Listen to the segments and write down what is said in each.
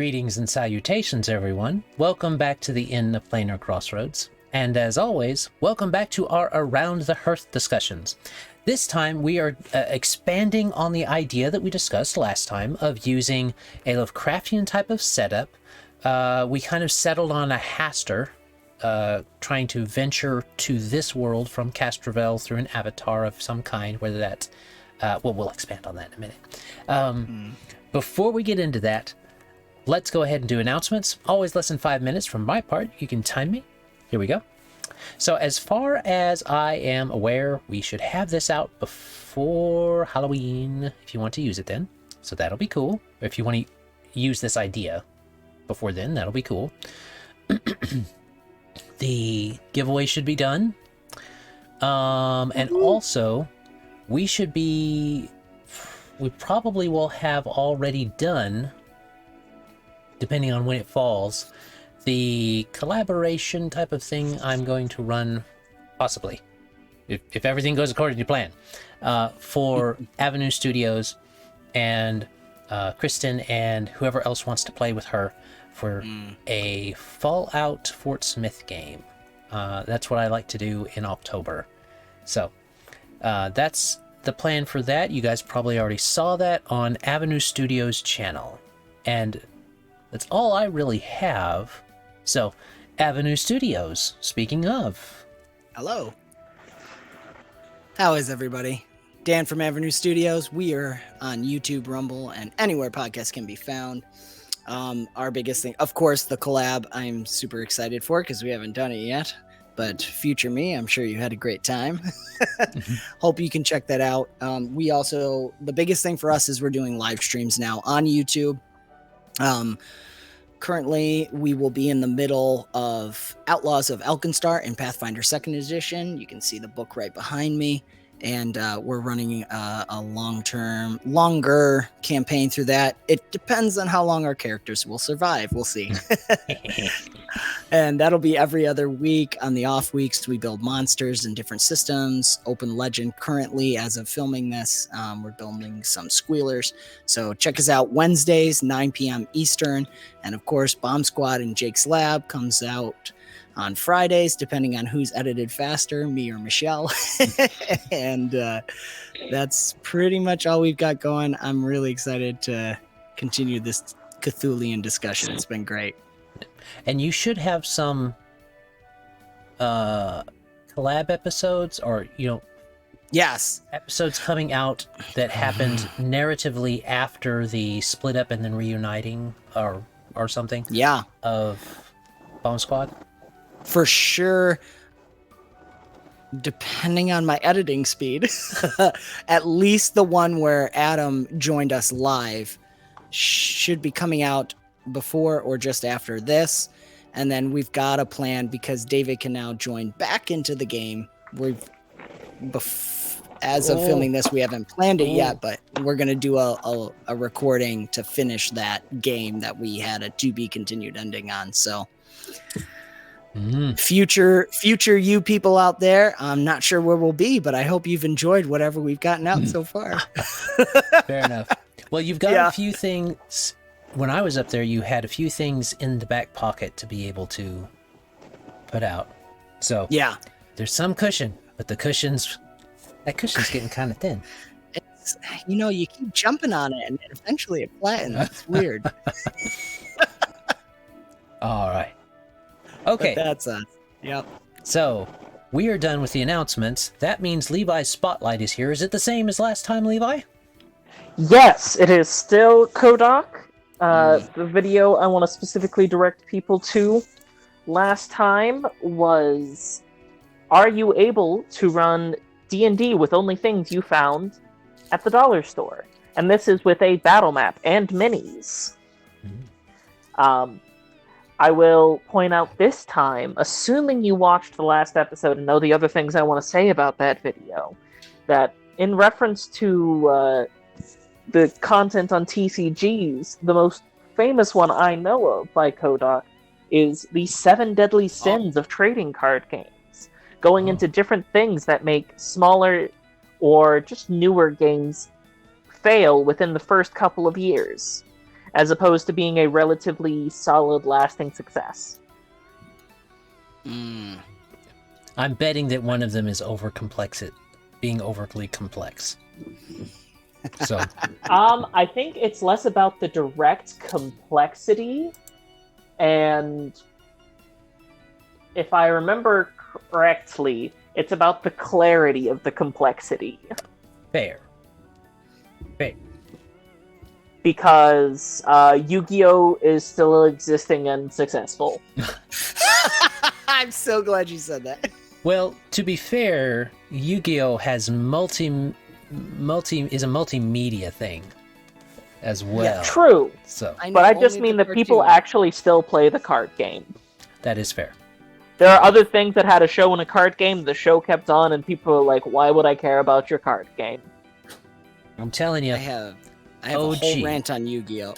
Greetings and salutations, everyone. Welcome back to the Inn of Planar Crossroads. And as always, welcome back to our Around the Hearth discussions. This time we are expanding on the idea that we discussed last time of using a Lovecraftian type of setup. We kind of settled on a Haster, trying to venture to this world from Castrovel through an avatar of some kind, whether that's... well, we'll expand on that in a minute. Before we get into that, let's go ahead and do announcements. Always less than 5 minutes from my part. You can time me. Here we go. So as far as I am aware, we should have this out before Halloween, if you want to use it then. So that'll be cool. If you want to use this idea before then, that'll be cool. The giveaway should be done. And also, we probably will have already done, depending on when it falls, the collaboration type of thing I'm going to run, possibly, if everything goes according to plan, for Avenue Studios and Kristen and whoever else wants to play with her for a Fallout Fort Smith game. That's what I like to do in October. So that's the plan for that. You guys probably already saw that on Avenue Studios channel. And that's all I really have. So, Avenue Studios, speaking of. Hello. How is everybody? Dan from Avenue Studios. We are on YouTube, Rumble, and anywhere podcasts can be found. Our biggest thing, of course, the collab I'm super excited for because we haven't done it yet. But future me, I'm sure you had a great time. Hope you can check that out. We also, the biggest thing for us is we're doing live streams now on YouTube. Currently, we will be in the middle of Outlaws of Alkenstar in Pathfinder 2nd Edition. You can see the book right behind me. And we're running a longer campaign through that. It depends on how long our characters will survive. We'll see. And that'll be every other week. On the off weeks, we build monsters in different systems. Open Legend currently, as of filming this, we're building some squealers. So check us out Wednesdays, 9 p.m. Eastern. And of course, Bomb Squad in Jake's Lab comes out on Fridays, depending on who's edited faster, me or Michelle. And that's pretty much all we've got going. I'm really excited to continue this Cthulhian discussion. It's been great. And you should have some collab episodes or, yes, episodes coming out that happened narratively after the split up and then reuniting or something. Yeah. Of Bomb Squad. For sure, depending on my editing speed, at least the one where Adam joined us live should be coming out before or just after this. And then we've got a plan because David can now join back into the game. As of filming this, we haven't planned it yet, but we're going to do a recording to finish that game that we had a to be continued ending on. So future you people out there, I'm not sure where we'll be, but I hope you've enjoyed whatever we've gotten out so far. Fair enough. Well, you've got a few things. When I was up there, you had a few things in the back pocket to be able to put out. So yeah, there's some cushion, but that cushion's getting kind of thin. It's, you keep jumping on it and eventually it flattens. It's weird. All right. Okay. But that's us. Yep. So we are done with the announcements. That means Levi's spotlight is here. Is it the same as last time, Levi? Yes, it is still Kohdok. The video I want to specifically direct people to last time was, are you able to run D&D with only things you found at the dollar store? And this is with a battle map and minis. I will point out this time, assuming you watched the last episode and know the other things I want to say about that video, that in reference to the content on TCGs, the most famous one I know of by Kohdok is the 7 Deadly Sins of trading card games, going into different things that make smaller or just newer games fail within the first couple of years. as opposed to being a relatively solid, lasting success. I'm betting that one of them is being overly complex. So, I think it's less about the direct complexity, and if I remember correctly, it's about the clarity of the complexity. fair. Because Yu-Gi-Oh! Is still existing and successful. I'm so glad you said that. Well, to be fair, Yu-Gi-Oh! Has is a multimedia thing as well. Yeah, true. So But I just mean that people actually still play the card game. that is fair. There are other things that had a show and a card game. The show kept on, and people are like, "Why would I care about your card game?" I'm telling you, I have a OG. whole rant on Yu-Gi-Oh.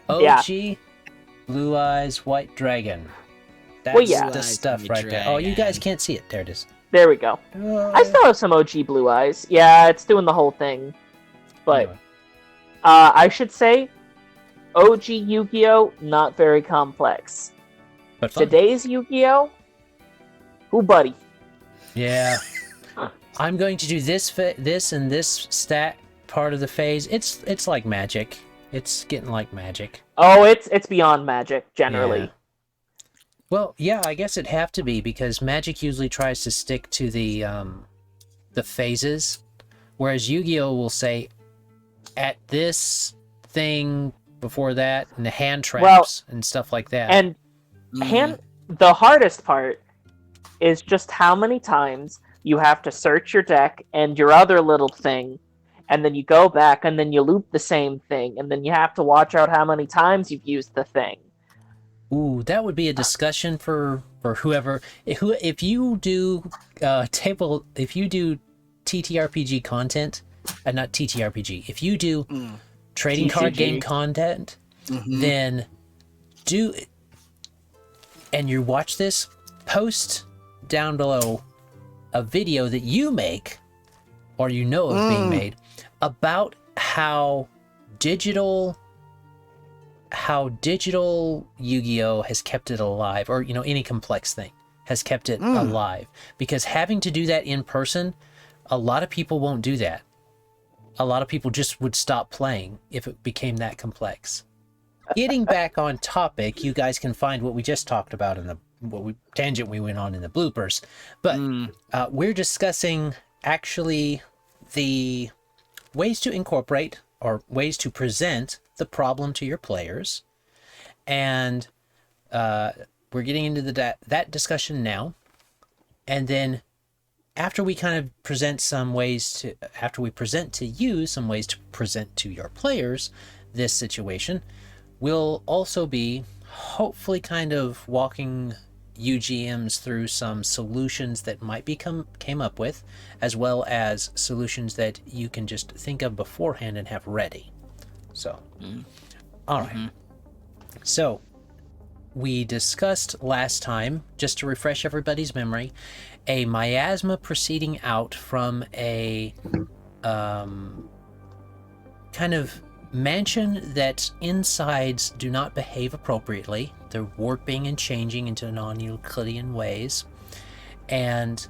OG, Blue Eyes, White Dragon. That's Well, yeah. the Blue stuff Eyes, right there. Oh, you guys Dragon. can't see it. There it is. There we go. I still have some OG Blue Eyes. Yeah, it's doing the whole thing. But Anyway. I should say, OG Yu-Gi-Oh! Not very complex. But fun. Today's Yu-Gi-Oh! Ooh, buddy. Yeah. I'm going to do this and this stat part of the phase. It's like magic. It's getting like magic. Oh, it's beyond magic, generally. Yeah. Well, yeah, I guess it'd have to be because magic usually tries to stick to the phases, whereas Yu-Gi-Oh! Will say at this thing before that and the hand traps and stuff like that. And the hardest part is just how many times you have to search your deck and your other little thing, and then you go back and then you loop the same thing, and then you have to watch out how many times you've used the thing. Ooh, that would be a discussion for whoever. If you do TTRPG content, not TTRPG. If you do trading card TCG. game content, then do, and you watch this, post down below a video that you make or you know of being made about how digital Yu-Gi-Oh! Has kept it alive, or any complex thing has kept it alive, because having to do that in person, a lot of people won't do that. A lot of people just would stop playing if it became that complex. Getting back on topic, you guys can find what we just talked about in the tangent we went on in the bloopers, but we're discussing actually the ways to incorporate or ways to present the problem to your players, and we're getting into that discussion now. And then after we kind of present some ways to, after we present to you some ways to present to your players this situation, we'll also be hopefully kind of walking UGMs through some solutions that might came up with, as well as solutions that you can just think of beforehand and have ready. So, all right. So, we discussed last time, just to refresh everybody's memory, a miasma proceeding out from a kind of mansion that insides do not behave appropriately. They're warping and changing into non-Euclidean ways, and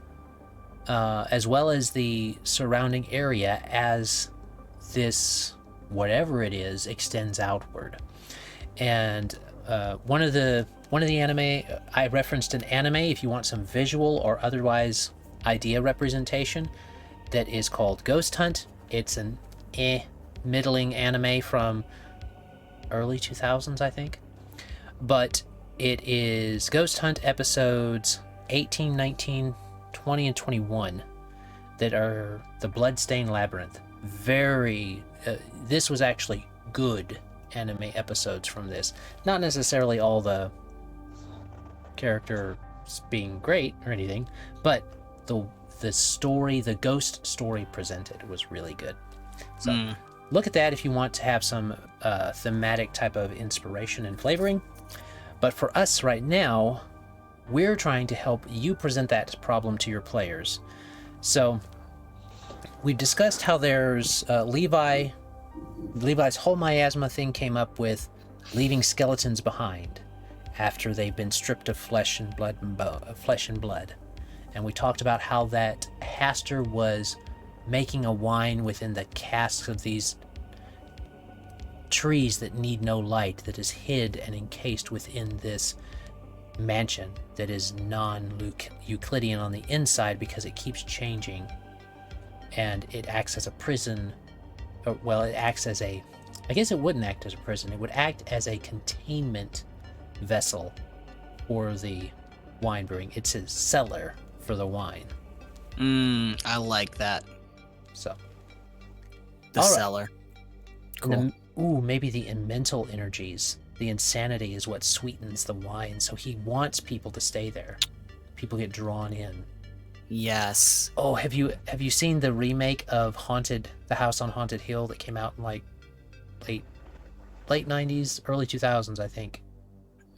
as well as the surrounding area as this whatever it is extends outward. And one of the anime, I referenced an anime if you want some visual or otherwise idea representation, that is called Ghost Hunt. It's an middling anime from early 2000s, I think. But it is Ghost Hunt episodes 18, 19, 20, and 21 that are the Bloodstained Labyrinth. This was actually good anime episodes from this. Not necessarily all the characters being great or anything, but the story, the ghost story presented was really good. So look at that if you want to have some thematic type of inspiration and flavoring. But for us right now, we're trying to help you present that problem to your players. So we've discussed how there's Levi Levi's whole miasma thing came up with leaving skeletons behind after they've been stripped of flesh and blood. And we talked about how that Haster was making a wine within the casks of these trees that need no light, that is hid and encased within this mansion that is non-Euclidean on the inside because it keeps changing, and it acts as a prison. Well, it acts as a... I guess it wouldn't act as a prison. It would act as a containment vessel for the wine brewing. It's a cellar for the wine. I like that. So. The cellar. Cool. Maybe the mental energies. The insanity is what sweetens the wine, so he wants people to stay there. People get drawn in. Yes. Oh, have you seen the remake of The House on Haunted Hill that came out in like late 90s, early 2000s, I think?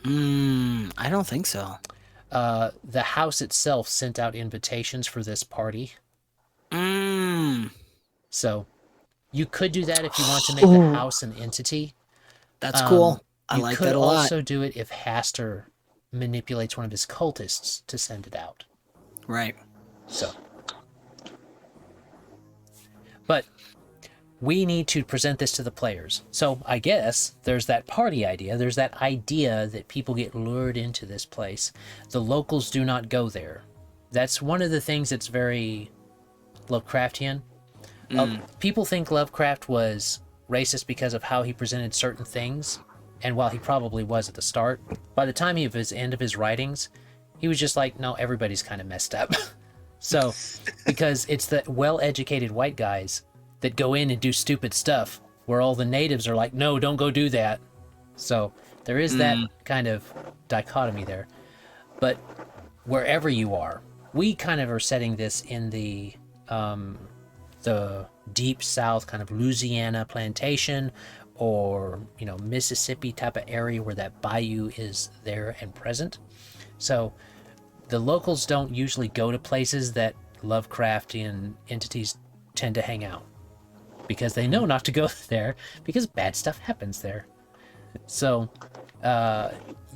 I don't think so. The house itself sent out invitations for this party. So you could do that if you want to make the house an entity. That's cool. I like that a lot. You could also do it if Haster manipulates one of his cultists to send it out. Right. So. But we need to present this to the players. So I guess there's that party idea. There's that idea that people get lured into this place. The locals do not go there. That's one of the things that's very Lovecraftian. People think Lovecraft was racist because of how he presented certain things. And while he probably was at the start, by the time of his end of his writings, he was just like, no, everybody's kind of messed up. So, because it's the well-educated white guys that go in and do stupid stuff, where all the natives are like, no, don't go do that. So there is that kind of dichotomy there. But wherever you are, we kind of are setting this in the deep south, kind of Louisiana plantation, or Mississippi type of area where that bayou is there and present. So the locals don't usually go to places that Lovecraftian entities tend to hang out, because they know not to go there because bad stuff happens there. So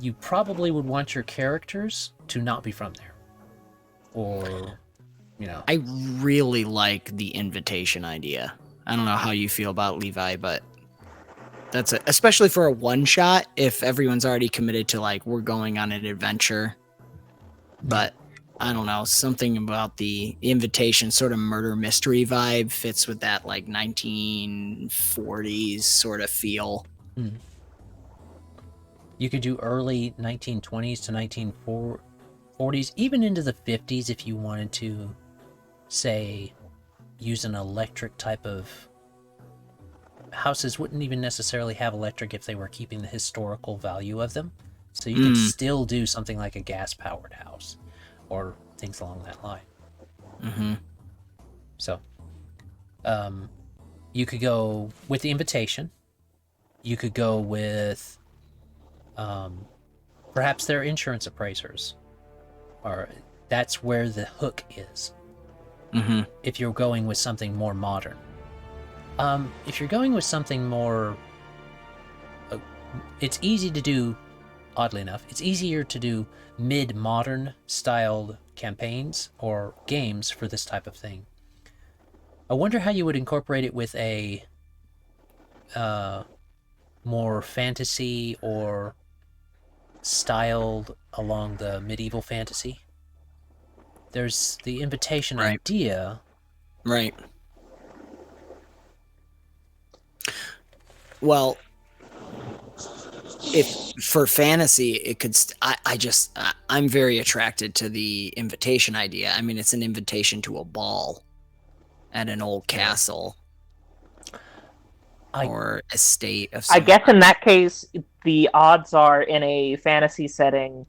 you probably would want your characters to not be from there, or I really like the invitation idea. I don't know how you feel about Levi, but that's especially for a one shot if everyone's already committed to like, we're going on an adventure. But I don't know, something about the invitation sort of murder mystery vibe fits with that like 1940s sort of feel. You could do early 1920s to 1940s, even into the 50s if you wanted to, say, use an electric type of... Houses wouldn't even necessarily have electric if they were keeping the historical value of them. So you can still do something like a gas-powered house or things along that line. So you could go with the invitation. You could go with perhaps their insurance appraisers. Or that's where the hook is. If you're going with something more modern. If you're going with something more... it's easy to do, oddly enough, it's easier to do mid-modern styled campaigns or games for this type of thing. I wonder how you would incorporate it with a more fantasy or styled along the medieval fantasy. There's the invitation idea. Right. Well, if for fantasy, it could. I'm very attracted to the invitation idea. I mean, it's an invitation to a ball at an old castle or estate of some I guess in that case, the odds are in a fantasy setting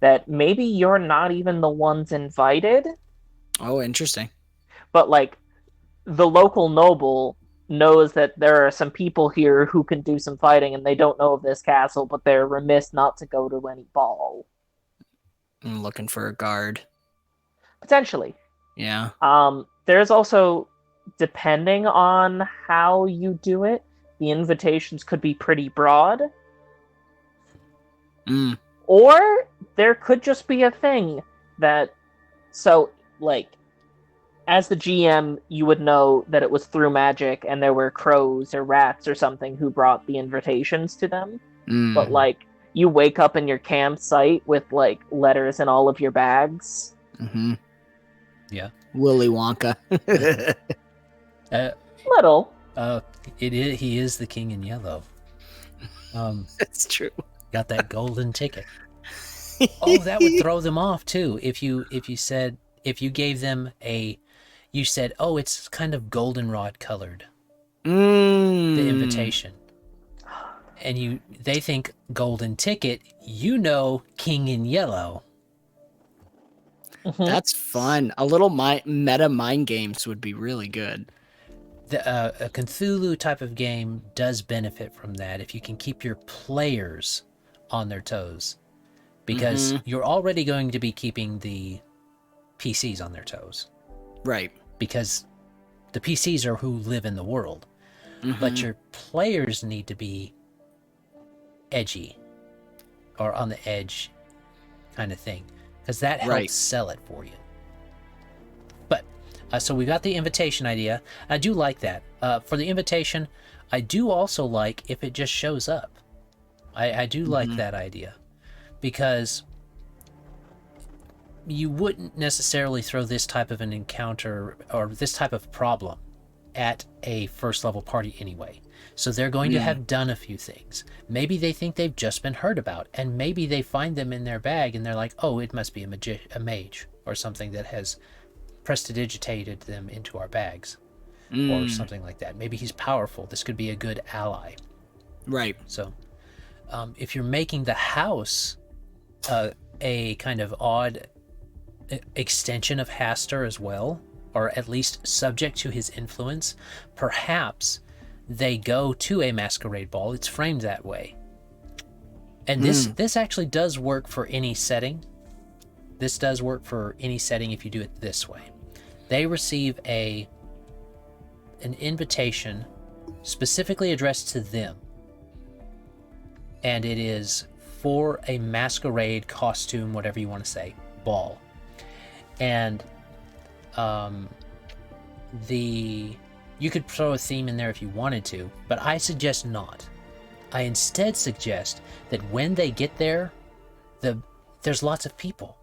that maybe you're not even the ones invited. Oh, interesting. But like the local noble knows that there are some people here who can do some fighting, and they don't know of this castle, but they're remiss not to go to any ball. I'm looking for a guard. Potentially. Yeah. There's also, depending on how you do it, the invitations could be pretty broad. Mm. Or there could just be a thing that, so, like, as the GM, you would know that it was through magic and there were crows or rats or something who brought the invitations to them. Mm. But, like, you wake up in your campsite with, like, letters in all of your bags. Mm-hmm. Yeah. Willy Wonka. Little. He is the king in yellow. That's true. Got that golden ticket. Oh, that would throw them off too. If you gave them you said, oh, it's kind of goldenrod colored. The invitation. And they think golden ticket, king in yellow. Mm-hmm. That's fun. A little meta mind games would be really good. A Cthulhu type of game does benefit from that if you can keep your players on their toes. Because you're already going to be keeping the PCs on their toes. Right. Because the PCs are who live in the world. But your players need to be edgy or on the edge kind of thing. Because that helps sell it for you. But, so we got the invitation idea. I do like that. For the invitation, I do also like if it just shows up. I do like that idea. Because you wouldn't necessarily throw this type of an encounter or this type of problem at a first level party anyway. So they're going to have done a few things. Maybe they think they've just been heard about, and maybe they find them in their bag and they're like, oh, it must be a mage or something that has prestidigitated them into our bags or something like that. Maybe he's powerful. This could be a good ally. Right. So if you're making the house a kind of odd extension of Haster as well, or at least subject to his influence, perhaps they go to a masquerade ball. It's framed that way. And this actually does work for any setting. This does work for any setting if you do it this way. They receive an invitation specifically addressed to them. And it is for a masquerade costume, whatever you want to say, ball. And you could throw a theme in there if you wanted to, but I suggest not. I instead suggest that when they get there, there's lots of people.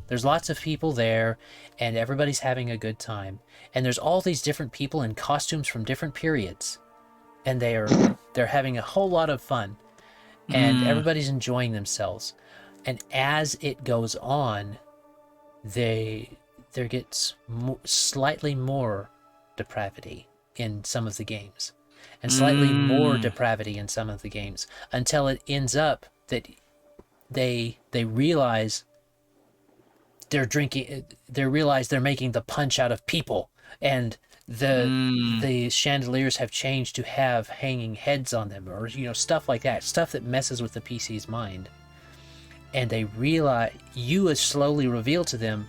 There's lots of people there, and everybody's having a good time. And there's all these different people in costumes from different periods, and they're having a whole lot of fun. And everybody's enjoying themselves. And as it goes on, there gets slightly more depravity in some of the games. And slightly more depravity in some of the games. Until it ends up that they realize they're drinking, they realize they're making the punch out of people. And the chandeliers have changed to have hanging heads on them, or stuff like that, stuff that messes with the PC's mind. And they realize, you slowly reveal to them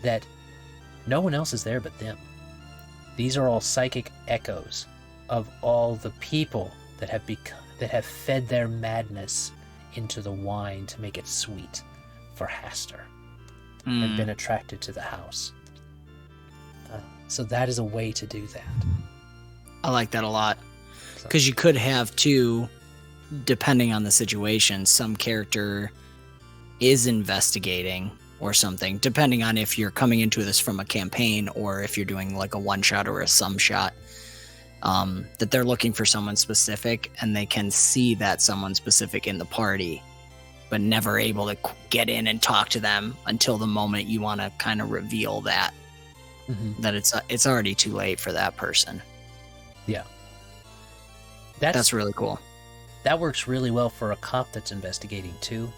that no one else is there but them. These are all psychic echoes of all the people that have fed their madness into the wine to make it sweet for Haster and been attracted to the house. So that is a way to do that. I like that a lot. Because you could have, too, depending on the situation, some character is investigating or something, depending on if you're coming into this from a campaign or if you're doing like a one-shot or a sum-shot, that they're looking for someone specific and they can see that someone specific in the party, but never able to get in and talk to them until the moment you want to kind of reveal that. That it's already too late for that person. Yeah. That's really cool. That works really well for a cop that's investigating too.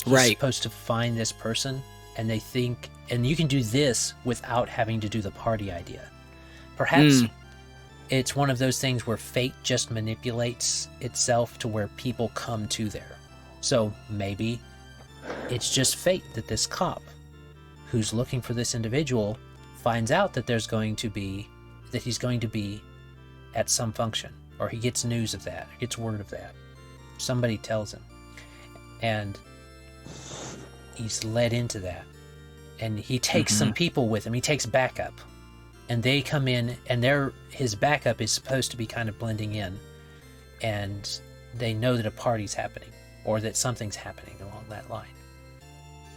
He's supposed to find this person, and they think, and you can do this without having to do the party idea. Perhaps it's one of those things where fate just manipulates itself to where people come to there. So maybe it's just fate that this cop who's looking for this individual finds out that he's going to be at some function, or he gets news of that, gets word of that. Somebody tells him, and he's led into that. And he takes some people with him. He takes backup, and they come in, and his backup is supposed to be kind of blending in, and they know that a party's happening, or that something's happening along that line.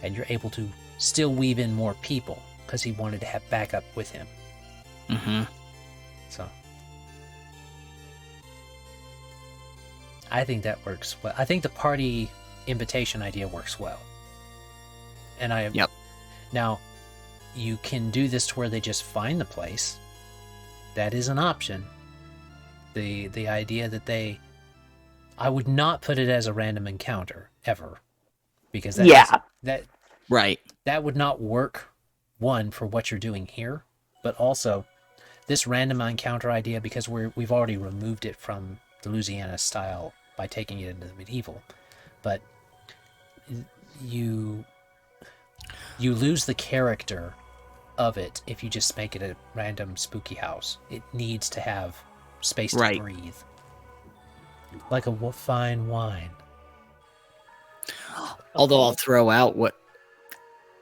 And you're able to still weave in more people, because he wanted to have backup with him. So I think that works well. I think the party invitation idea works well. And Now, you can do this to where they just find the place. That is an option. The idea that I would not put it as a random encounter ever, because that would not work. One, for what you're doing here, but also this random encounter idea, because we've already removed it from the Louisiana style by taking it into the medieval, but you lose the character of it if you just make it a random spooky house. It needs to have space to breathe, like a fine wine. Although I'll throw out what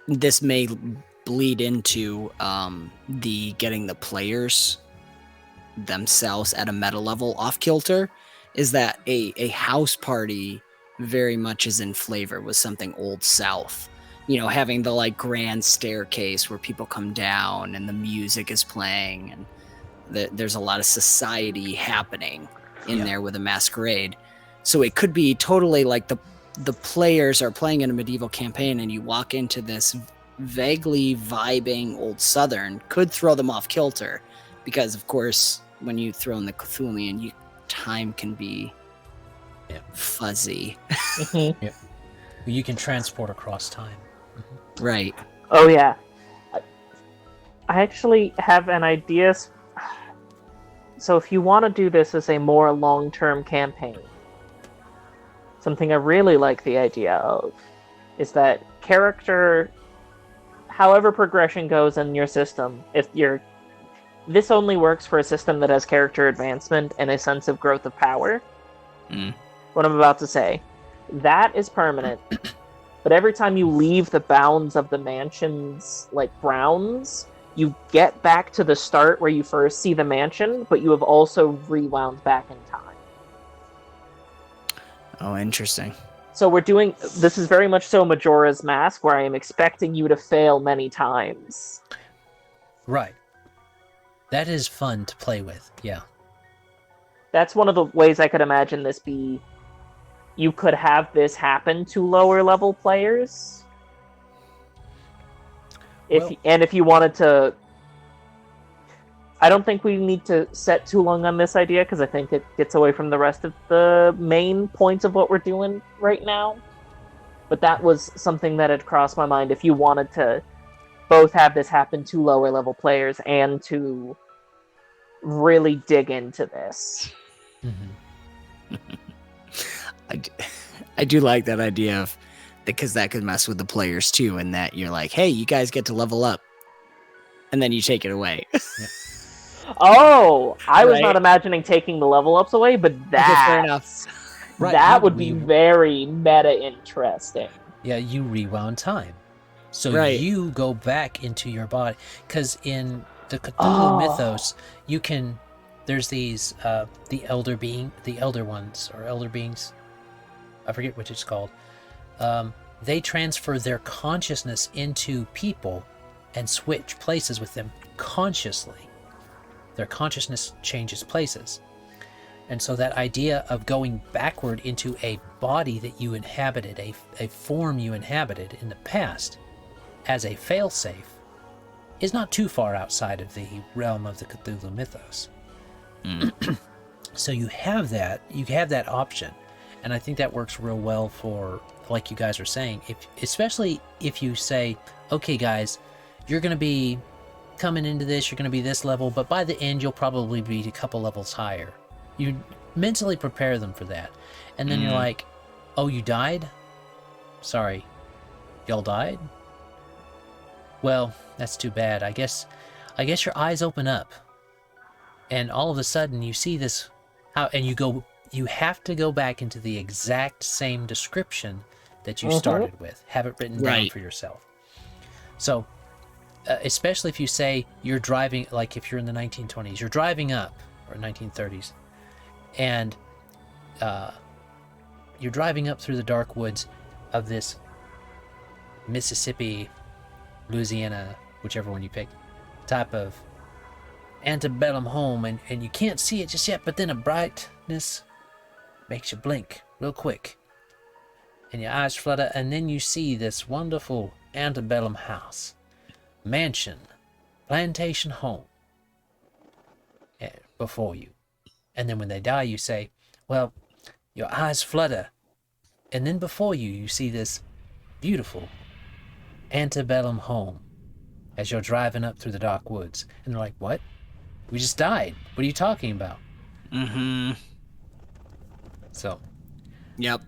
this may bleed into the getting the players themselves at a meta level off kilter, is that a house party very much is in flavor with something Old South. You know, having the like grand staircase where people come down and the music is playing, and there's a lot of society happening in there with a masquerade. So it could be totally like the players are playing in a medieval campaign, and you walk into this vaguely vibing Old Southern, could throw them off kilter, because of course when you throw in the Cthulhian, time can be fuzzy. You can transport across time. Right. Oh yeah. I actually have an idea. So if you want to do this as a more long-term campaign, something I really like the idea of is that character, however progression goes in your system, this only works for a system that has character advancement and a sense of growth of power. What I'm about to say, that is permanent. But every time you leave the bounds of the mansion's grounds, you get back to the start where you first see the mansion, but you have also rewound back in time. Oh, interesting. So this is very much so Majora's Mask, where I am expecting you to fail many times. Right. That is fun to play with, yeah. That's one of the ways I could imagine this be. You could have this happen to lower level players. If you wanted to... I don't think we need to set too long on this idea, because I think it gets away from the rest of the main points of what we're doing right now. But that was something that had crossed my mind. If you wanted to both have this happen to lower level players and to really dig into this. I do like that idea of, because that could mess with the players too, and that you're like, hey, you guys get to level up, and then you take it away. Oh, I was not imagining taking the level ups away, but fair enough. That would be very meta interesting. Yeah, you rewound time. So you go back into your body, because in the Cthulhu mythos, there's these the elder ones, or elder beings, I forget what it's called. They transfer their consciousness into people and switch places with them consciously. Their consciousness changes places. And so that idea of going backward into a body that you inhabited, a form you inhabited in the past, as a failsafe, is not too far outside of the realm of the Cthulhu mythos. So you have that option, and I think that works real well for, like you guys are saying, especially if you say, okay guys, you're going to be coming into this, you're going to be this level, but by the end you'll probably be a couple levels higher. You mentally prepare them for that, and then you're like, oh, you died? Sorry, y'all died? Well, that's too bad. I guess your eyes open up, and all of a sudden you see this And you have to go back into the exact same description that you started with. Have it written down for yourself. So, especially if you say you're driving, like if you're in the 1920s, you're driving up, or 1930s, and you're driving up through the dark woods of this Mississippi, Louisiana, whichever one you pick, type of antebellum home, and you can't see it just yet, but then a brightness makes you blink real quick, and your eyes flutter, and then you see this wonderful antebellum house, mansion, plantation home before you. And then when they die, you say, well, your eyes flutter, and then before you, you see this beautiful antebellum home as you're driving up through the dark woods. And they're like, what? We just died. What are you talking about? Mm-hmm. So. Yep.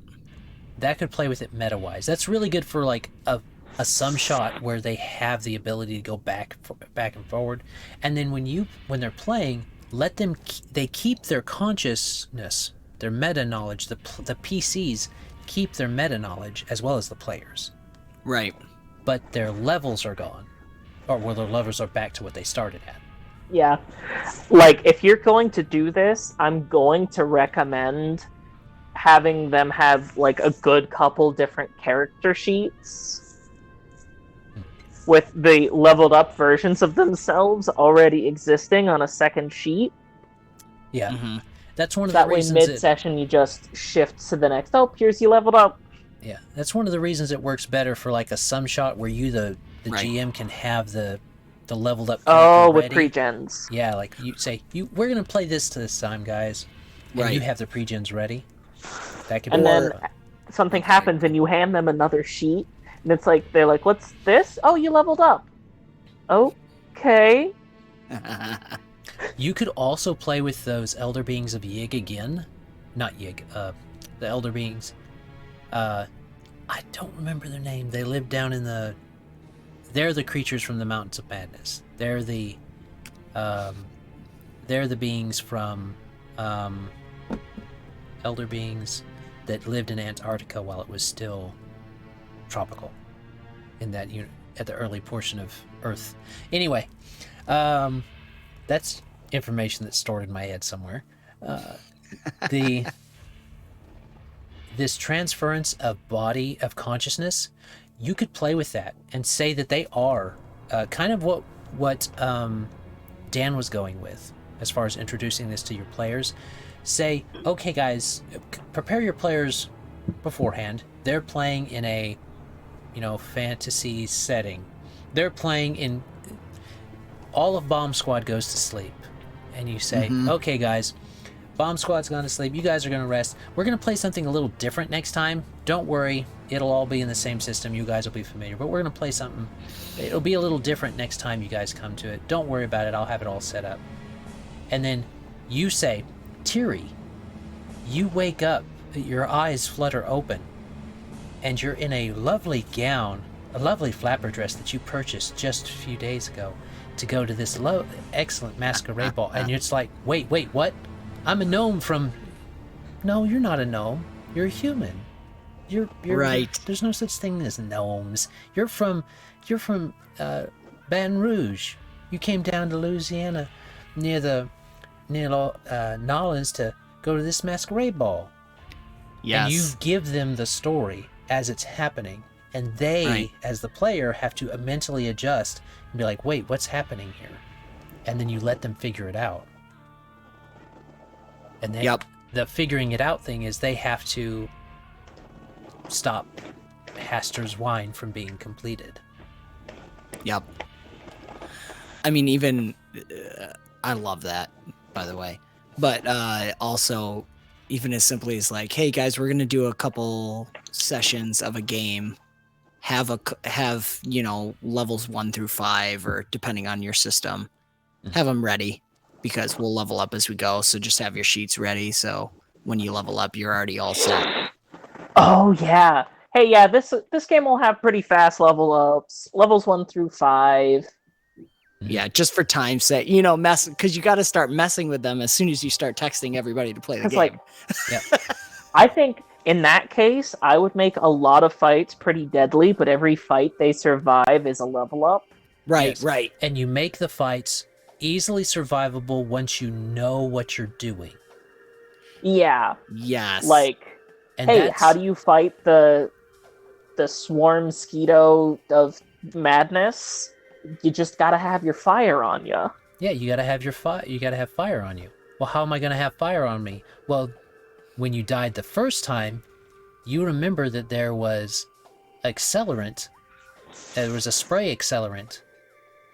That could play with it meta-wise. That's really good for like a sum shot where they have the ability to go back and forward. And then when they're playing, let them they keep their consciousness, their meta knowledge. The PCs keep their meta knowledge as well as the players. Right. But their levels are gone, or their levels are back to what they started at. Yeah. Like, if you're going to do this, I'm going to recommend having them have, like, a good couple different character sheets with the leveled up versions of themselves already existing on a second sheet. Yeah. Mm-hmm. That's one of the reasons. That way, mid-session, you just shift to the next. Oh, here's you leveled up. Yeah. That's one of the reasons it works better for, like, a sum shot where you, the GM, can have the leveled up. Oh, with pre-gens. Yeah, like you say, we're gonna play this time, guys, and you have the pre-gens ready. That could. And then something happens, and you hand them another sheet, and it's like they're like, "What's this? Oh, you leveled up. Okay." You could also play with those elder beings of Yig again, not Yig. The elder beings. I don't remember their name. They live down in the. They're the creatures from the Mountains of Madness. They're the beings from elder beings that lived in Antarctica while it was still tropical in that at the early portion of Earth. Anyway, that's information that's stored in my head somewhere. This transference of body of consciousness. You could play with that and say that they are kind of what Dan was going with as far as introducing this to your players. Say, okay, guys, prepare your players beforehand. They're playing in a, fantasy setting. They're playing in. All of Bomb Squad goes to sleep, and you say, okay, guys, Bomb Squad's gone to sleep. You guys are going to rest. We're going to play something a little different next time. Don't worry. It'll all be in the same system. You guys will be familiar. But we're going to play something. It'll be a little different next time you guys come to it. Don't worry about it. I'll have it all set up. And then you say, Tiri, you wake up. Your eyes flutter open. And you're in a lovely gown, a lovely flapper dress that you purchased just a few days ago to go to this excellent masquerade ball. And it's like, wait, what? I'm a gnome from... No, you're not a gnome. You're a human. You're right. There's no such thing as gnomes. You're from Baton Rouge. You came down to Louisiana near Nolens to go to this masquerade ball. Yes. And you give them the story as it's happening, and they, as the player, have to mentally adjust and be like, "Wait, what's happening here?" And then you let them figure it out. And the figuring it out thing is they have to stop Haster's wine from being completed. Yep. I mean, even I love that, by the way. But also, even as simply as like, hey guys, we're gonna do a couple sessions of a game. Have levels 1 through 5, or depending on your system, have them ready. Because we'll level up as we go, so just have your sheets ready, so when you level up, you're already all set. Oh, yeah. Hey, yeah, this game will have pretty fast level ups. Levels 1 through 5. Yeah, just for time's sake, you know, because you got to start messing with them as soon as you start texting everybody to play the game. Like, I think in that case, I would make a lot of fights pretty deadly, but every fight they survive is a level up. Right, Yes. right. And you make the fights easily survivable once you know what you're doing. Yeah. Yes. Like, And hey, how do you fight the swarm mosquito of madness? You just gotta have your fire on you. Yeah, you gotta have you gotta have fire on you. Well, how am I gonna have fire on me? Well, when you died the first time, you remember that there was accelerant. There was a spray accelerant,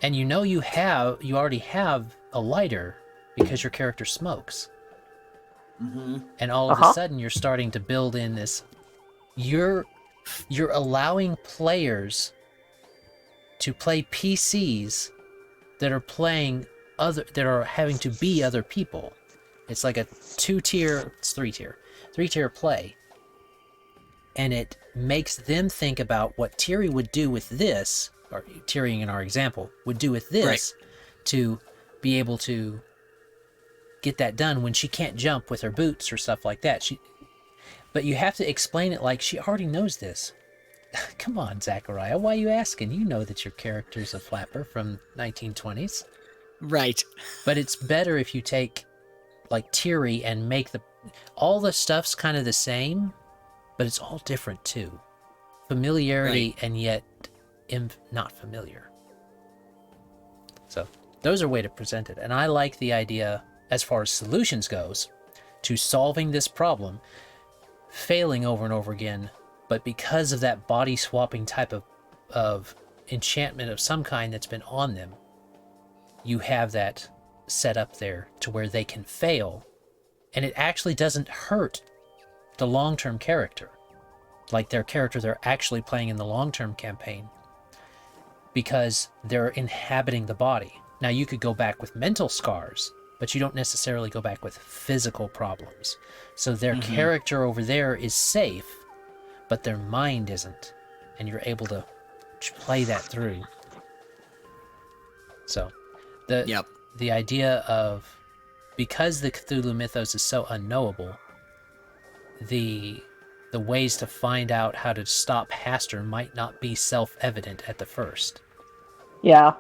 and you know you already have a lighter because your character smokes. Mm-hmm. And all of a sudden, you're starting to build in this. You're allowing players to play PCs that are having to be other people. It's like a three-tier play. And it makes them think about what Tiri would do with this, or Tiri in our example, would do with this to be able to get that done when she can't jump with her boots or stuff like that. But you have to explain it like she already knows this. Come on, Zachariah, why are you asking? You know that your character's a flapper from 1920s. Right. But it's better if you take like Tiri and make all the stuff's kind of the same, but it's all different too. Familiarity and yet not familiar. So those are a way to present it. And I like the idea, as far as solutions goes, to solving this problem, failing over and over again, but because of that body swapping type of enchantment of some kind that's been on them, you have that set up there to where they can fail, and it actually doesn't hurt the long-term character, like their character they're actually playing in the long-term campaign, because they're inhabiting the body. Now you could go back with mental scars, but you don't necessarily go back with physical problems. So their character over there is safe, but their mind isn't, and you're able to play that through. So the idea of, because the Cthulhu mythos is so unknowable, the ways to find out how to stop Haster might not be self-evident at the first. Yeah.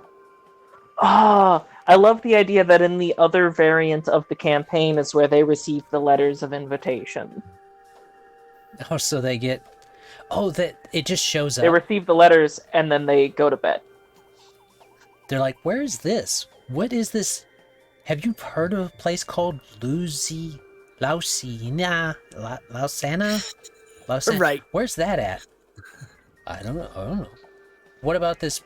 I love the idea that in the other variant of the campaign is where they receive the letters of invitation. Oh, so they get... Oh, that it just shows up. They receive the letters and then they go to bed. They're like, where is this? What is this? Have you heard of a place called Lausana? Right. Where's that at? I don't know. What about this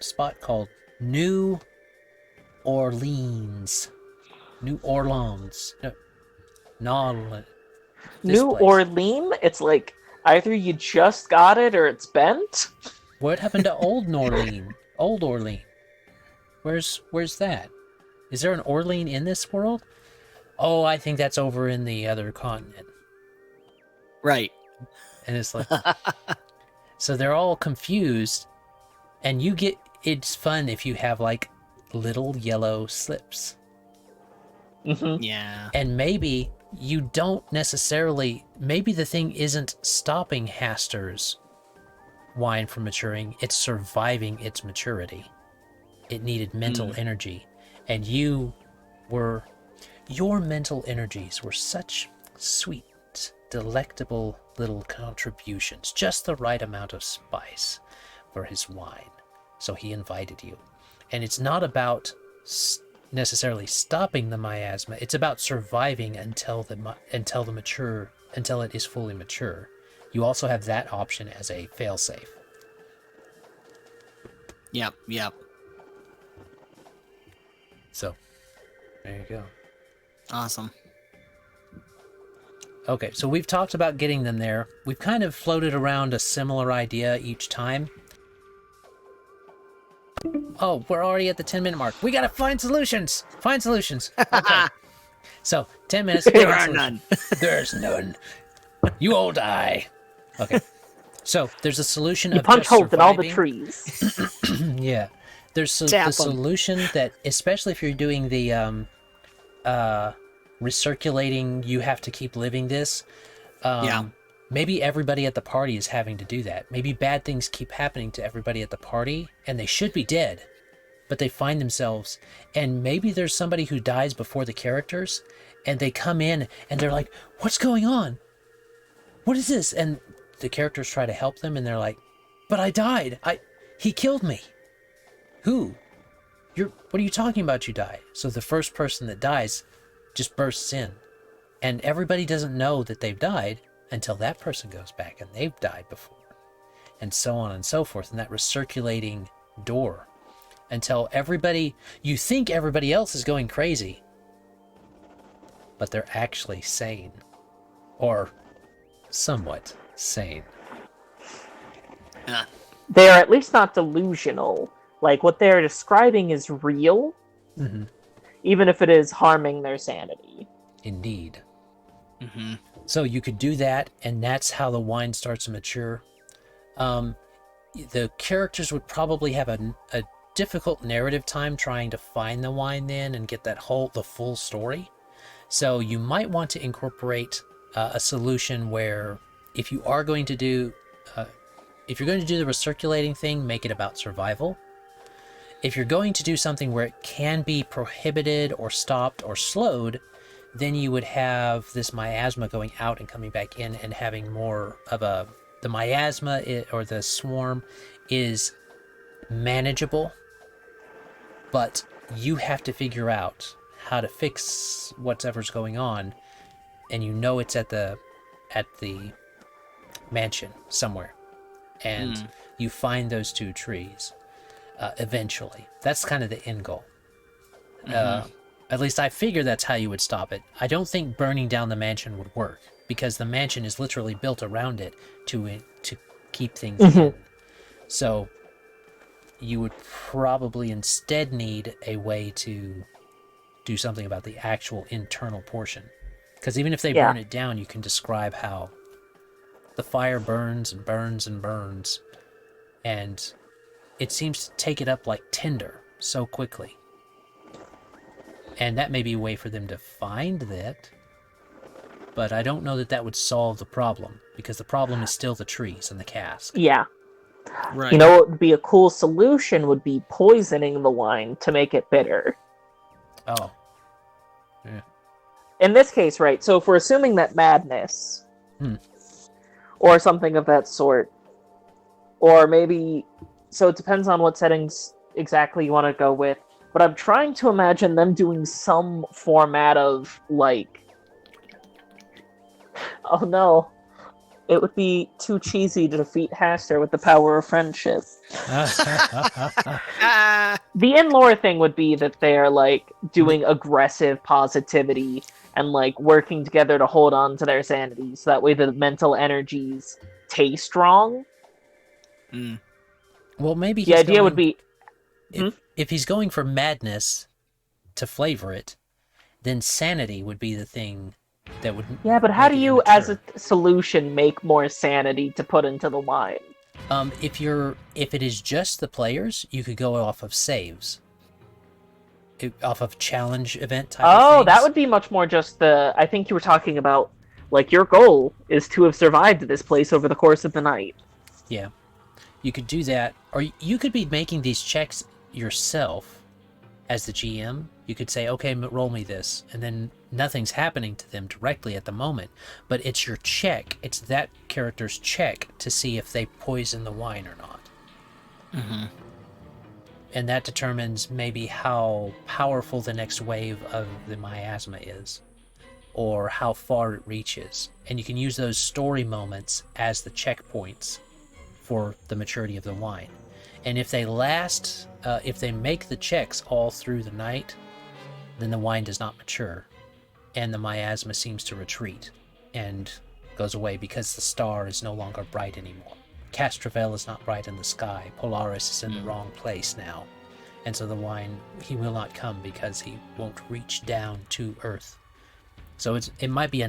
spot called New Orleans? New Orleans. No. New Orleans? It's like either you just got it or it's bent. What happened to Old Orleans? Old Orleans. Where's that? Is there an Orleans in this world? Oh, I think that's over in the other continent. Right. And it's like, so they're all confused, and it's fun if you have like little yellow slips. Mm-hmm. Yeah. And maybe you don't necessarily, maybe the thing isn't stopping Haster's wine from maturing, it's surviving its maturity. It needed mental energy, and your mental energies were such sweet, delectable little contributions, just the right amount of spice for his wine. So he invited you. And it's not about necessarily stopping the miasma, it's about surviving until it is fully mature. You also have that option as a failsafe. Yep. So, there you go. Awesome. Okay, so we've talked about getting them there. We've kind of floated around a similar idea each time. Oh, we're already at the 10-minute mark. We gotta find solutions! Find solutions! Okay. So, 10 minutes. There are none. There's none. You all die. Okay. So, there's a solution You of punch just holes in all the surviving. trees. Yeah. There's the Tap 'em. solution that, especially if you're doing the recirculating, you have to keep living this. Yeah. Maybe everybody at the party is having to do that. Maybe bad things keep happening to everybody at the party, and they should be dead, but they find themselves, and maybe there's somebody who dies before the characters, and they come in and they're like, "What's going on? What is this?" And the characters try to help them, and they're like, "But I died. He killed me." Who? What are you talking about? You died. So the first person that dies just bursts in, and everybody doesn't know that they've died until that person goes back and they've died before, and so on and so forth, in that recirculating door, until you think everybody else is going crazy, but they're actually sane, or somewhat sane. They're at least not delusional. Like, what they're describing is real, even if it is harming their sanity. Indeed. So you could do that, and that's how the wine starts to mature. The characters would probably have a difficult narrative time trying to find the wine then and get the full story. So you might want to incorporate a solution where if you're going to do the recirculating thing, make it about survival. If you're going to do something where it can be prohibited or stopped or slowed, then you would have this miasma going out and coming back in, and having more of the miasma or the swarm is manageable, but you have to figure out how to fix whatever's going on, and it's at the mansion somewhere, and you find those two trees eventually. That's kind of the end goal. At least I figure that's how you would stop it. I don't think burning down the mansion would work, because the mansion is literally built around it to keep things in. So you would probably instead need a way to do something about the actual internal portion. Because even if they burn it down, you can describe how the fire burns and burns and burns, and it seems to take it up like tinder so quickly. And that may be a way for them to find that, but I don't know that would solve the problem, because the problem is still the trees and the cask. Yeah. Right. You know what would be a cool solution would be poisoning the wine to make it bitter. Oh. Yeah. In this case, right, so if we're assuming that madness, or something of that sort, or maybe, so it depends on what settings exactly you want to go with, but I'm trying to imagine them doing some format of, like, oh no, it would be too cheesy to defeat Haster with the power of friendship. The in-lore thing would be that they're, like, doing aggressive positivity and, like, working together to hold on to their sanity, so that way the mental energies taste wrong. Well, maybe the idea would be... If he's going for madness to flavor it, then sanity would be the thing that would... Yeah, but how do you, as a solution, make more sanity to put into the wine? If it is just the players, you could go off of saves. Off of challenge event type of things. That would be much more just I think you were talking about, like, your goal is to have survived this place over the course of the night. Yeah. You could do that, or you could be making these checks yourself as the GM. You could say, okay, roll me this, and then nothing's happening to them directly at the moment, but it's your check, it's that character's check to see if they poison the wine or not. And that determines maybe how powerful the next wave of the miasma is, or how far it reaches. And you can use those story moments as the checkpoints for the maturity of the wine. And if they if they make the checks all through the night, then the wine does not mature, and the miasma seems to retreat and goes away, because the star is no longer bright anymore. Castrovel is not bright in the sky. Polaris is in the wrong place now. And so the wine, he will not come, because he won't reach down to Earth. So it might be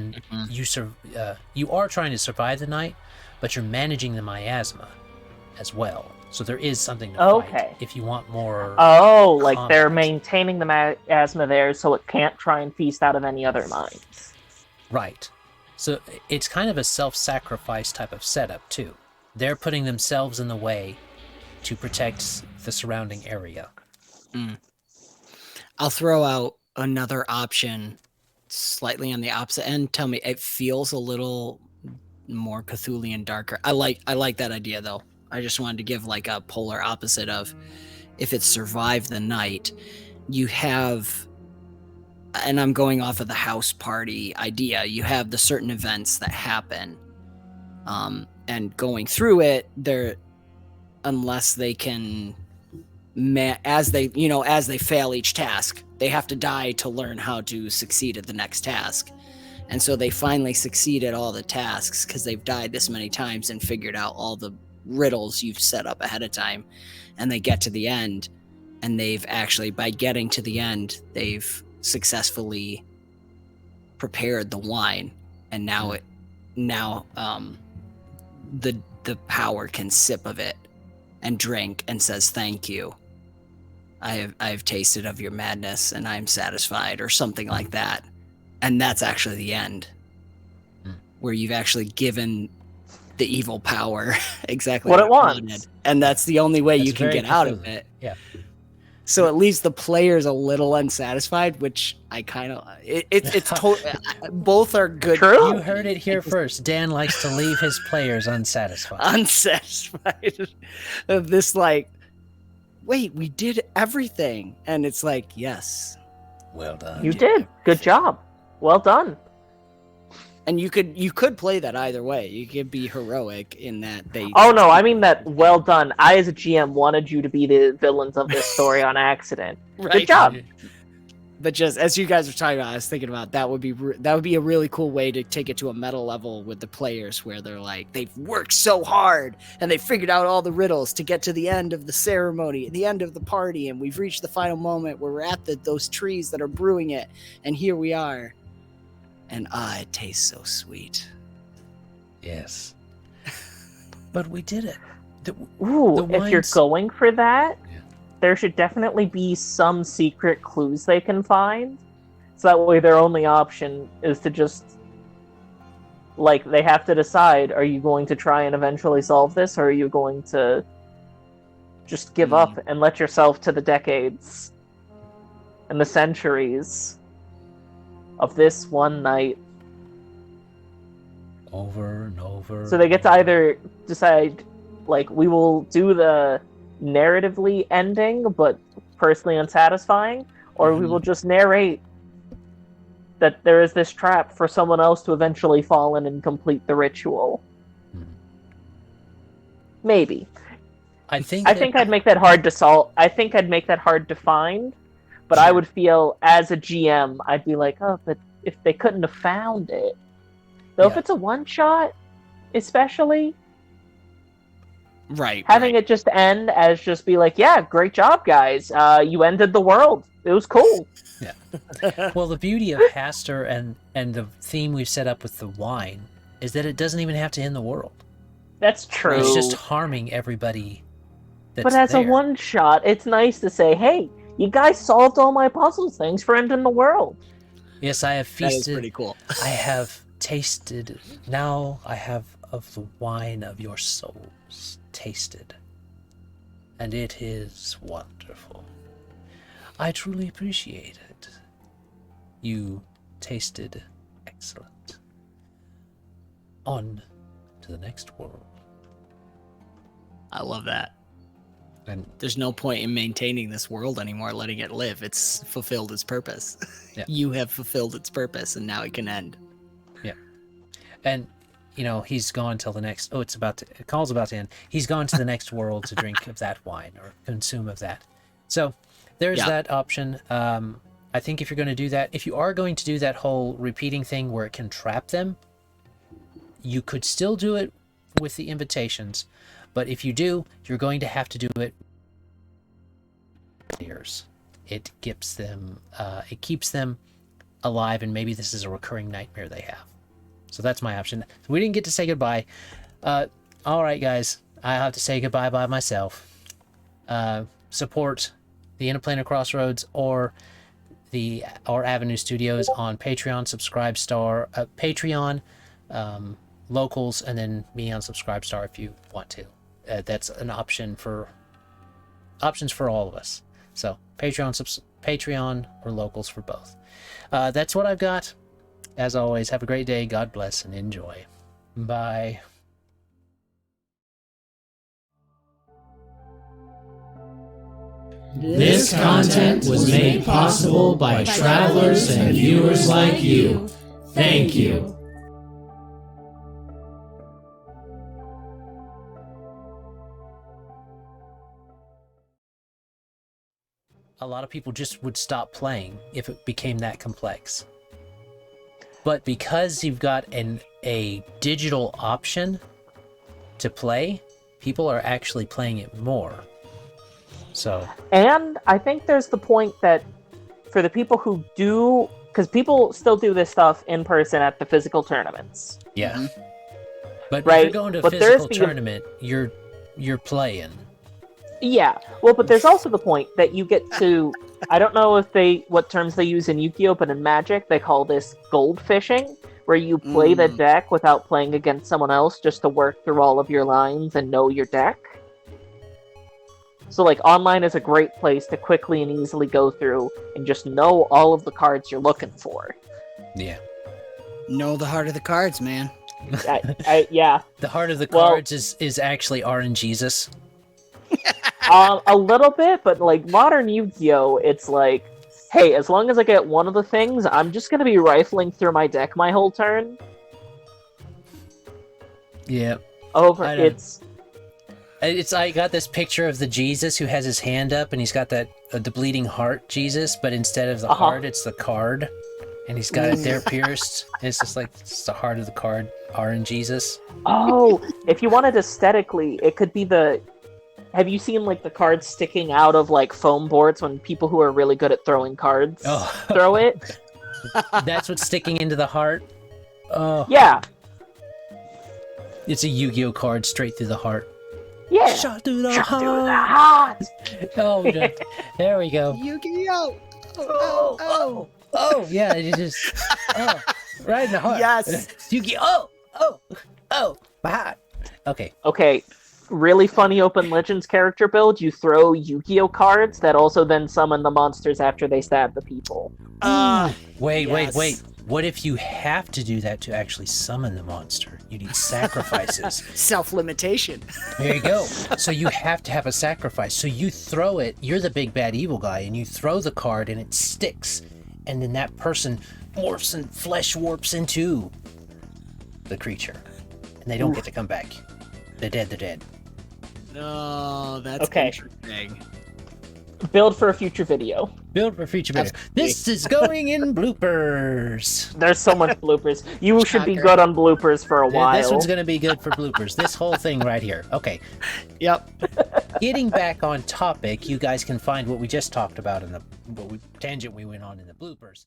you are trying to survive the night, but you're managing the miasma as well. So there is something to fight Okay. if you want more. Oh, like they're combat. maintaining the miasma there so it can't try and feast out of any other mines. Right. So it's kind of a self-sacrifice type of setup, too. They're putting themselves in the way to protect the surrounding area. I'll throw out another option slightly on the opposite end. Tell me, it feels a little more Cthulhian darker. I like that idea, though. I just wanted to give like a polar opposite of if it survived the night, you have, and I'm going off of the house party idea, you have the certain events that happen. And going through it, unless they can, as they fail each task, they have to die to learn how to succeed at the next task. And so they finally succeed at all the tasks because they've died this many times and figured out all the riddles you've set up ahead of time. And they get to the end, and they've actually, by getting to the end, they've successfully prepared the wine, and now the power can sip of it and drink and says thank you. I've tasted of your madness and I'm satisfied, or something like that. And that's actually the end, where you've actually given the evil power exactly What it wanted. wants. And that's the only way you can very get out of Cthulhu. it. Yeah. So it leaves the players a little unsatisfied, which I kind of it's both are good. True. You heard it here first. Dan likes to leave his players unsatisfied. Unsatisfied of this, like, wait, we did everything, and it's like, yes, Well done. You did. Good job. Well done. and you could play that either way. You could be heroic in that they. Oh no, I mean that. Well done. I, as a GM, wanted you to be the villains of this story on accident. Right. Good job. But just as you guys were talking about, I was thinking about that would be a really cool way to take it to a meta level with the players, where they're like, they've worked so hard and they figured out all the riddles to get to the end of the ceremony, the end of the party, and we've reached the final moment where we're at those trees that are brewing it, and here we are, and it tastes so sweet. Yes. But we did it. Ooh, The if you're wines- going for that, Yeah. there should definitely be some secret clues they can find. So that way their only option is to just, like, they have to decide, are you going to try and eventually solve this, or are you going to just give up and let yourself to the decades and the centuries of this one night? Over and over. So they get to either decide, like, we will do the narratively ending, but personally unsatisfying, or we will just narrate that there is this trap for someone else to eventually fall in and complete the ritual. Maybe. I think I'd make that hard to solve. I think I'd make that hard to find, but I would feel, as a GM, I'd be like, oh, but if they couldn't have found it. Though if Yeah. it's a one-shot, especially, Right. having it just end as just be like, yeah, great job, guys. You ended the world. It was cool. Well, the beauty of Haster and the theme we've set up with the wine is that it doesn't even have to end the world. That's true. It's just harming everybody that's But as there. a one-shot, it's nice to say, hey, you guys solved all my puzzles. Thanks for ending the world. Yes, I have That is feasted. pretty cool. I have tasted. Now I have of the wine of your souls tasted. And it is wonderful. I truly appreciate it. You tasted excellent. On to the next world. I love that. And There's no point in maintaining this world anymore, letting it live. It's fulfilled its purpose. Yeah. You have fulfilled its purpose, and now it can end. And he's gone till the next. Oh, call's about to end. He's gone to the next world to drink of that wine or consume of that. So there's Yeah. that option. I think if you're going to do that, if you are going to do that whole repeating thing where it can trap them, you could still do it with the invitations. But if you do, you're going to have to do it. It keeps them. It keeps them alive, and maybe this is a recurring nightmare they have. So that's my option. We didn't get to say goodbye. All right, guys. I have to say goodbye by myself. Support the Interplanar Crossroads or Avenue Studios on Patreon, Patreon, Locals, and then me on Subscribestar if you want to. That's an options for all of us. So Patreon or Locals for both. That's what I've got. As always, have a great day. God bless and enjoy. Bye. This content was made possible by travelers and viewers like you. Thank you. A lot of people just would stop playing if it became that complex. But because you've got a digital option to play, people are actually playing it more. So. And I think there's the point that for the people who do, because people still do this stuff in person at the physical tournaments. Yeah. But right? if you're going to a physical tournament, you're playing. Yeah. Well, but there's also the point that you get to, I don't know what terms they use in Yu-Gi-Oh, but in Magic they call this gold fishing, where you play the deck without playing against someone else just to work through all of your lines and know your deck. So, like, online is a great place to quickly and easily go through and just know all of the cards you're looking for. Yeah. Know the heart of the cards, man. Yeah. The heart of the cards is actually RNGesus. A little bit, but, like, modern Yu-Gi-Oh, it's like, hey, as long as I get one of the things, I'm just going to be rifling through my deck my whole turn. Yeah. I got this picture of the Jesus who has his hand up, and he's got the bleeding heart Jesus, but instead of the heart, it's the card, and he's got it there pierced. And it's just like it's the heart of the card, RNGesus. Oh, if you wanted aesthetically, it could be Have you seen like the cards sticking out of like foam boards when people who are really good at throwing cards throw it? That's what's sticking into the heart. Oh. Yeah. It's a Yu-Gi-Oh card straight through the heart. Yeah. Shot through the heart. Oh, there we go. Yu-Gi-Oh! Oh, yeah, it just right in the heart. Yes. Yu-Gi-Oh! My heart. Okay. Really funny Open Legends character build. You throw Yu-Gi-Oh cards that also then summon the monsters after they stab the people. Wait. What if you have to do that to actually summon the monster? You need sacrifices. Self-limitation. There you go. So you have to have a sacrifice. So you throw it, you're the big bad evil guy, and you throw the card and it sticks. And then that person morphs and flesh warps into the creature. And they don't get to come back. They're dead. Oh, that's interesting. Build for a future video. This is going in bloopers. There's so much bloopers. You should be good on bloopers for a while. This one's going to be good for bloopers. This whole thing right here. Okay. Yep. Getting back on topic, you guys can find what we just talked about in the tangent we went on in the bloopers.